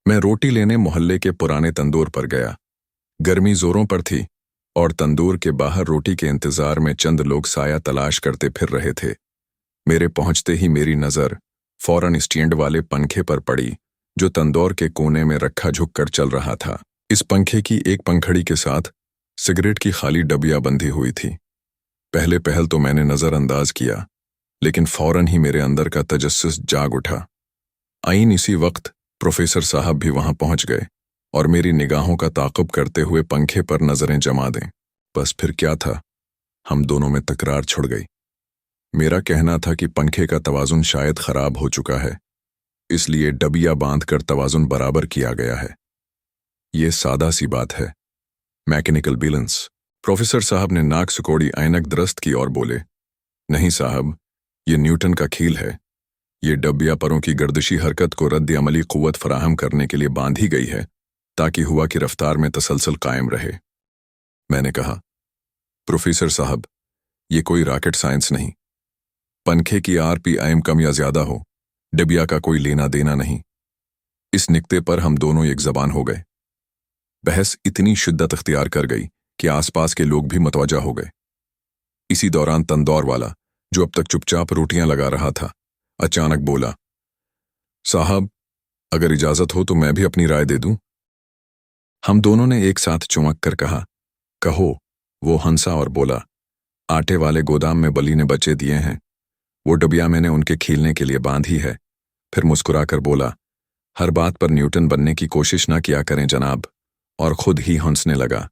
मैं रोटी लेने मोहल्ले के पुराने तंदूर पर गया। गर्मी जोरों पर थी और तंदूर के बाहर रोटी के इंतजार में चंद लोग साया तलाश करते फिर रहे थे। मेरे पहुंचते ही मेरी नज़र फौरन स्टैंड वाले पंखे पर पड़ी जो तंदूर के कोने में रखा झुककर चल रहा था। इस पंखे की एक पंखड़ी के साथ सिगरेट की खाली डबिया बंधी हुई थी। पहले पहल तो मैंने नज़रअंदाज किया, लेकिन फौरन ही मेरे अंदर का तजस्सुस जाग उठा। आईन इसी वक्त प्रोफेसर साहब भी वहां पहुंच गए और मेरी निगाहों का ताक़ुब करते हुए पंखे पर नजरें जमा दें। बस फिर क्या था, हम दोनों में तकरार छिड़ गई। मेरा कहना था कि पंखे का तवाज़ुन शायद खराब हो चुका है, इसलिए डबिया बांधकर तवाज़ुन बराबर किया गया है। ये सादा सी बात है, मैकेनिकल बैलेंस। प्रोफेसर साहब ने नाक सिकोड़ी ऐनक दुरुस्त की और बोले, नहीं साहब, ये न्यूटन का खेल है। ये डबिया परों की गर्दिशी हरकत को रद्द अमली कुव्वत फराहम करने के लिए बांधी गई है ताकि हवा की रफ्तार में तसलसल कायम रहे। मैंने कहा, प्रोफेसर साहब, ये कोई रॉकेट साइंस नहीं। पंखे की आरपीएम कम या ज्यादा हो, डबिया का कोई लेना देना नहीं। इस निकते पर हम दोनों एक जबान हो गए। बहस इतनी शिद्दत इख्तियार कर गई कि आसपास के लोग भी मतवजा हो गए। इसी दौरान तंदौर वाला, जो अब तक चुपचाप रोटियां लगा रहा था, अचानक बोला, साहब, अगर इजाजत हो तो मैं भी अपनी राय दे दूं। हम दोनों ने एक साथ चौंक कर कहा, कहो। वो हंसा और बोला, आटे वाले गोदाम में बली ने बच्चे दिए हैं, वो डबिया मैंने उनके खेलने के लिए बांधी है। फिर मुस्कुराकर बोला, हर बात पर न्यूटन बनने की कोशिश ना किया करें जनाब, और खुद ही हंसने लगा।